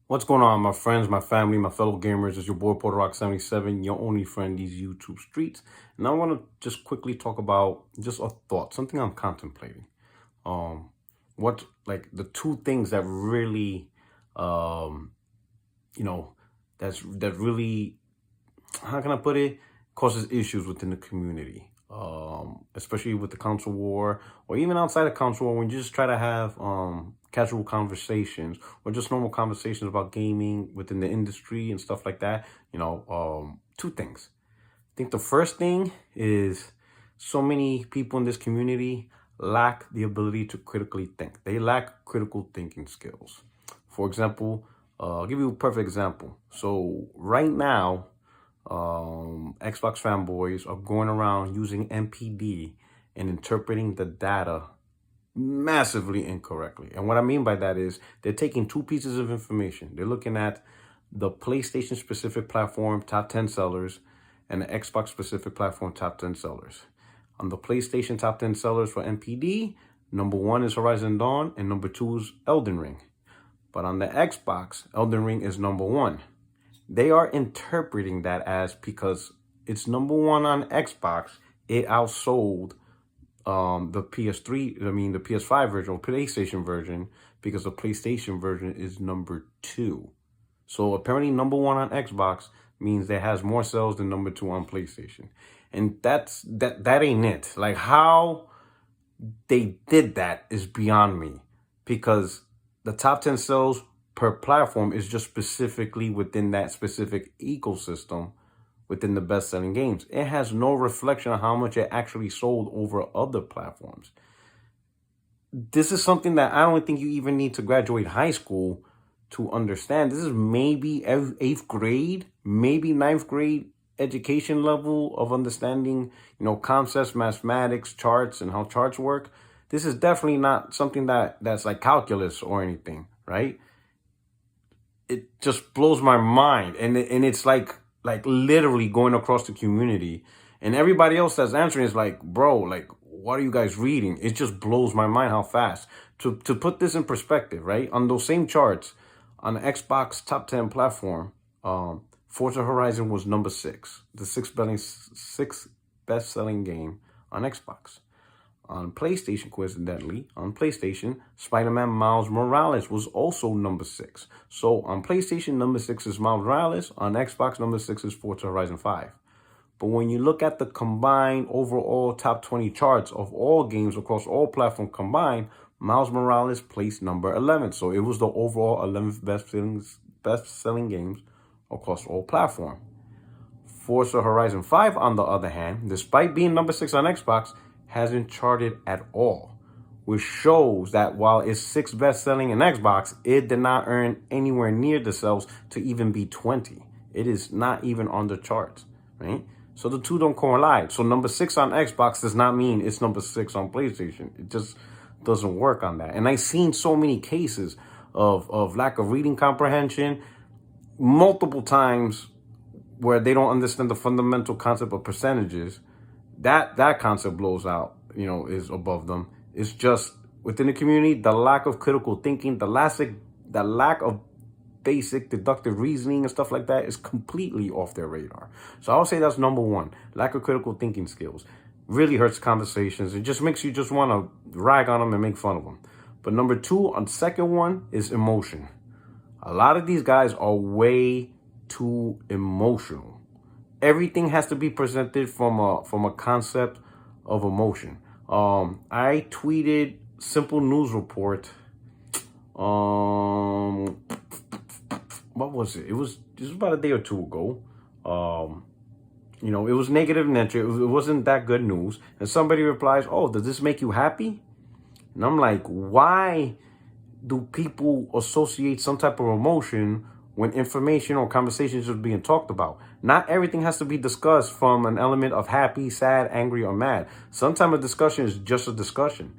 What's going on, my friends, my family, my fellow gamers? It's your boy Puerto77, your only friend these YouTube streets. And I want to just quickly talk about just a thought, something I'm contemplating. Um, what like the two things that really, um, you know, that really, how can I put it, causes issues within the community. Especially with the console war, or even outside of console war, when you just try to have casual conversations or just normal conversations about gaming within the industry and stuff like that. Two things. I think the first thing is so many people in this community lack the ability to critically think. They lack critical thinking skills. For example, I'll give you a perfect example. So right now, Xbox fanboys are going around using MPD and interpreting the data massively incorrectly. And what I mean by that is they're taking two pieces of information. They're looking at the PlayStation specific platform top 10 sellers and the Xbox specific platform top 10 sellers. On the PlayStation top 10 sellers for MPD, number one is Horizon Dawn and number two is Elden Ring. But on the Xbox, Elden Ring is number one. They are interpreting that as because it's number one on Xbox, it outsold the the PS5 version or PlayStation version, because the PlayStation version is number two. So apparently number one on Xbox means that has more sales than number two on PlayStation. And that ain't it. Like, how they did that is beyond me, because the top 10 sales per platform is just specifically within that specific ecosystem within the best-selling games. It has no reflection on how much it actually sold over other platforms. This is something that I don't think you even need to graduate high school to understand. This is maybe 8th grade, maybe 9th grade education level of understanding, concepts, mathematics, charts, and how charts work. This is definitely not something that's like calculus or anything, right? It just blows my mind. And it's like literally going across the community, and everybody else that's answering is like, bro, like, what are you guys reading? It just blows my mind how fast. To put this in perspective, right? On those same charts, on the Xbox top 10 platform, Forza Horizon was number 6, the sixth best selling game on Xbox. On PlayStation, coincidentally, Spider-Man Miles Morales was also number 6. So on PlayStation, number 6 is Miles Morales. On Xbox, number 6 is Forza Horizon 5. But when you look at the combined overall top 20 charts of all games across all platforms combined, Miles Morales placed number 11. So it was the overall 11th best-selling games across all platforms. Forza Horizon 5, on the other hand, despite being number 6 on Xbox, hasn't charted at all, which shows that while it's 6th best-selling in Xbox, it did not earn anywhere near the sales to even be 20. It is not even on the charts, right? So the two don't correlate. So number 6 on Xbox does not mean it's number 6 on PlayStation. It just doesn't work on that. And I've seen so many cases of lack of reading comprehension multiple times where they don't understand the fundamental concept of percentages. That concept blows out, is above them. It's just within the community, the lack of critical thinking, the lack of basic deductive reasoning and stuff like that is completely off their radar. So I would say that's number one. Lack of critical thinking skills really hurts conversations. It just makes you just want to rag on them and make fun of them. But number two, on second one, is emotion. A lot of these guys are way too emotional. Everything has to be presented from a concept of emotion. I tweeted Simple News Report. What was it? It was about a day or two ago. It was negative nature. It wasn't that good news. And somebody replies, "Oh, does this make you happy?" And I'm like, why do people associate some type of emotion when information or conversations are being talked about? Not everything has to be discussed from an element of happy, sad, angry, or mad. Sometimes a discussion is just a discussion,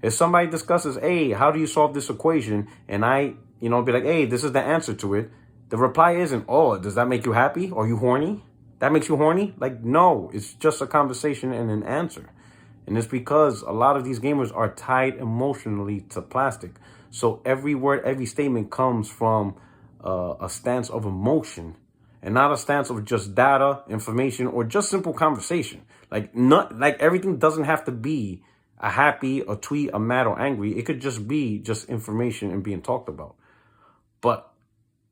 If somebody discusses, hey, how do you solve this equation? And I, be like, hey, this is the answer to it. The reply isn't, oh, does that make you happy? Are you horny? That makes you horny? Like, no, it's just a conversation and an answer. And it's because a lot of these gamers are tied emotionally to plastic. So every word, every statement comes from a stance of emotion and not a stance of just data, information, or just simple conversation. Like everything doesn't have to be a happy, a tweet, a mad, or angry. It could just be just information and being talked about. But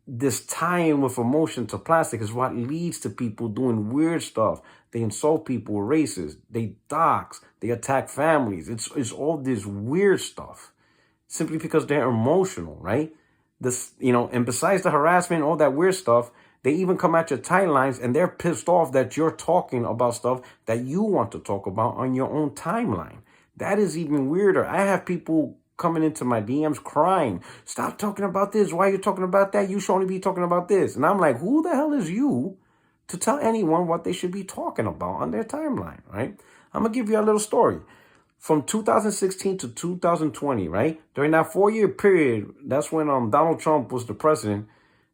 this tie-in with emotion to plastic is what leads to people doing weird stuff. They insult people, racist, they dox, they attack families. It's all this weird stuff simply because they're emotional, right? And besides the harassment, all that weird stuff, they even come at your timelines and they're pissed off that you're talking about stuff that you want to talk about on your own timeline. That is even weirder. I have people coming into my DMs crying, stop talking about this. Why are you talking about that? You should only be talking about this. And I'm like, who the hell is you to tell anyone what they should be talking about on their timeline, right? I'm going to give you a little story. From 2016 to 2020, right? During that 4-year period, that's when Donald Trump was the president.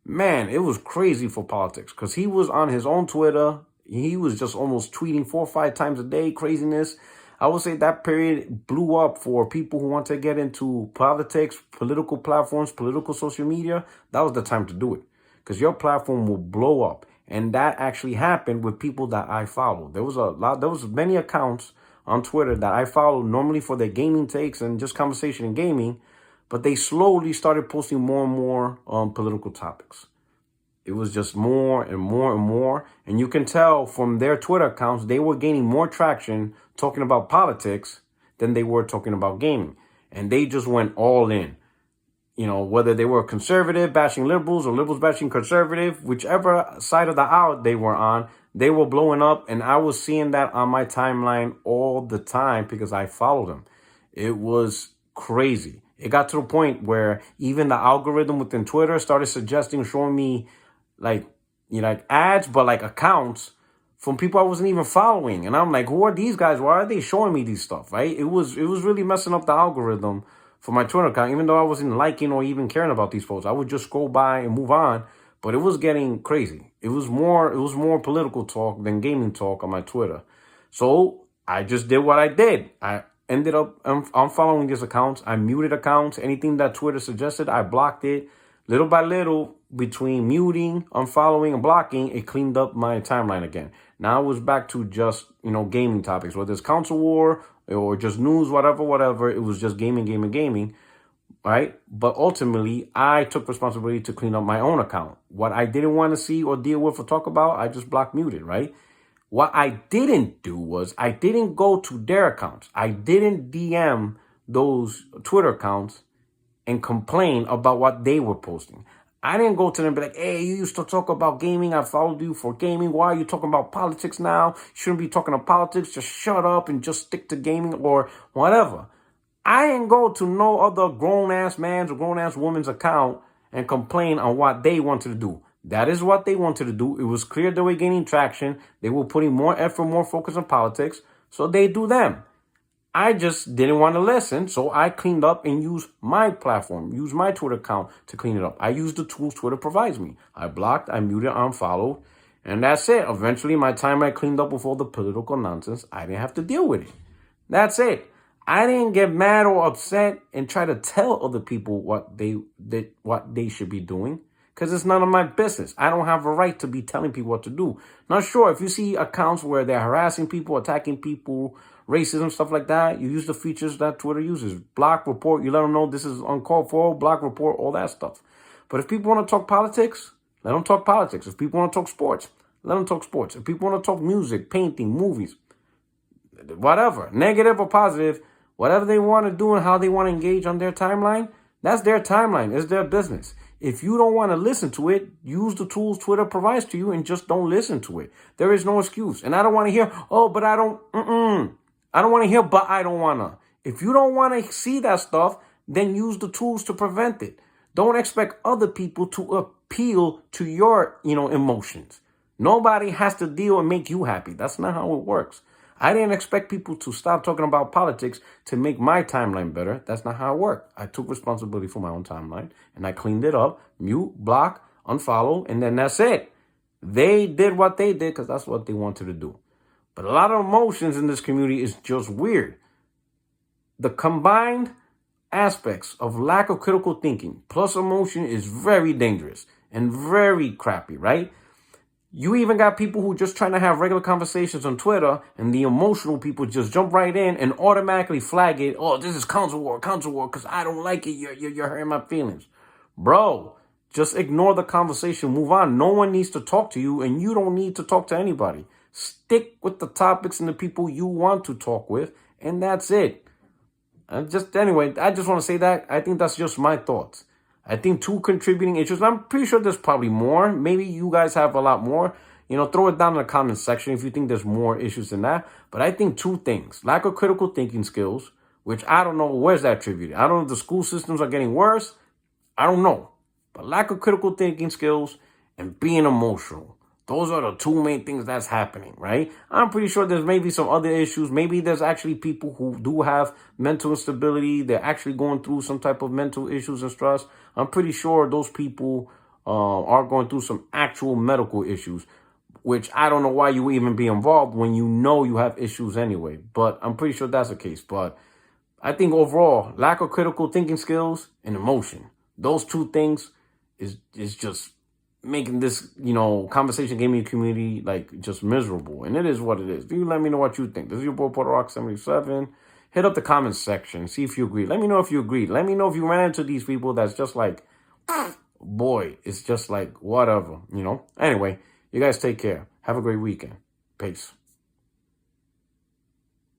Man, it was crazy for politics because he was on his own Twitter. He was just almost tweeting 4 or 5 times a day, craziness. I would say that period blew up for people who want to get into politics, political platforms, political social media. That was the time to do it because your platform will blow up. And that actually happened with people that I follow. There was many accounts on Twitter that I follow normally for their gaming takes and just conversation and gaming, but they slowly started posting more and more political topics. It was just more and more and more. And you can tell from their Twitter accounts, they were gaining more traction talking about politics than they were talking about gaming. And they just went all in. You know, whether they were conservative bashing liberals or liberals bashing conservative, whichever side of the aisle they were on, they were blowing up. And I was seeing that on my timeline all the time because I followed them. It was crazy. It got to the point where even the algorithm within Twitter started showing me like ads, but like accounts from people I wasn't even following. And I'm like, who are these guys? Why are they showing me these stuff, right? It was really messing up the algorithm for my Twitter account, even though I wasn't liking or even caring about these folks. I would just scroll by and move on. But it was getting crazy. It was more political talk than gaming talk on my Twitter. So I just did what I did. I ended up unfollowing these accounts. I muted accounts. Anything that Twitter suggested, I blocked it. Little by little, between muting, unfollowing, and blocking, it cleaned up my timeline again. Now it was back to just, gaming topics, whether it's console war or just news, whatever. It was just gaming, right? But ultimately, I took responsibility to clean up my own account. What I didn't want to see or deal with or talk about, I just block muted, right? What I didn't do was I didn't go to their accounts. I didn't DM those Twitter accounts and complain about what they were posting. I didn't go to them and be like, hey, you used to talk about gaming. I followed you for gaming. Why are you talking about politics now? You shouldn't be talking about politics. Just shut up and just stick to gaming or whatever. I didn't go to no other grown-ass man's or grown-ass woman's account and complain on what they wanted to do. That is what they wanted to do. It was clear they were gaining traction. They were putting more effort, more focus on politics. So they do them. I just didn't want to listen, so I cleaned up and used my platform, used my Twitter account to clean it up. I used the tools Twitter provides me. I blocked, I muted, unfollowed, and that's it. Eventually, my timeline cleaned up with all the political nonsense. I didn't have to deal with it. That's it. I didn't get mad or upset and try to tell other people what they should be doing because it's none of my business. I don't have a right to be telling people what to do. Not sure if you see accounts where they're harassing people, attacking people, racism, stuff like that, you use the features that Twitter uses. Block, report, you let them know this is uncalled for, block, report, all that stuff. But if people want to talk politics, let them talk politics. If people want to talk sports, let them talk sports. If people want to talk music, painting, movies, whatever, negative or positive, whatever they want to do and how they want to engage on their timeline, that's their timeline. It's their business. If you don't want to listen to it, use the tools Twitter provides to you and just don't listen to it. There is no excuse. And I don't want to hear, oh, but I don't want to hear, but I don't want to. If you don't want to see that stuff, then use the tools to prevent it. Don't expect other people to appeal to your, emotions. Nobody has to deal and make you happy. That's not how it works. I didn't expect people to stop talking about politics to make my timeline better. That's not how it worked. I took responsibility for my own timeline and I cleaned it up, mute, block, unfollow, and then that's it. They did what they did because that's what they wanted to do. But a lot of emotions in this community is just weird. The combined aspects of lack of critical thinking plus emotion is very dangerous and very crappy, right? You even got people who just trying to have regular conversations on Twitter, and the emotional people just jump right in and automatically flag it. Oh, this is council war, because I don't like it. You're hurting my feelings. Bro, just ignore the conversation. Move on. No one needs to talk to you, and you don't need to talk to anybody. Stick with the topics and the people you want to talk with, and that's it. Anyway, I just want to say that. I think that's just my thoughts. I think 2 contributing issues. I'm pretty sure there's probably more. Maybe you guys have a lot more. Throw it down in the comment section if you think there's more issues than that. But I think 2 things. Lack of critical thinking skills, which I don't know where's that attributed. I don't know if the school systems are getting worse. I don't know. But lack of critical thinking skills and being emotional. Those are the 2 main things that's happening, right? I'm pretty sure there's maybe some other issues. Maybe there's actually people who do have mental instability. They're actually going through some type of mental issues and stress. I'm pretty sure those people are going through some actual medical issues, which I don't know why you would even be involved when you know you have issues anyway. But I'm pretty sure that's the case. But I think overall, lack of critical thinking skills and emotion. Those 2 things is just making this, conversation gaming community, just miserable. And it is what it is. You let me know what you think. This is your boy, Puerto77. Hit up the comment section. See if you agree. Let me know if you agree. Let me know if you ran into these people that's just like, boy, it's just like, whatever, Anyway, you guys take care. Have a great weekend. Peace.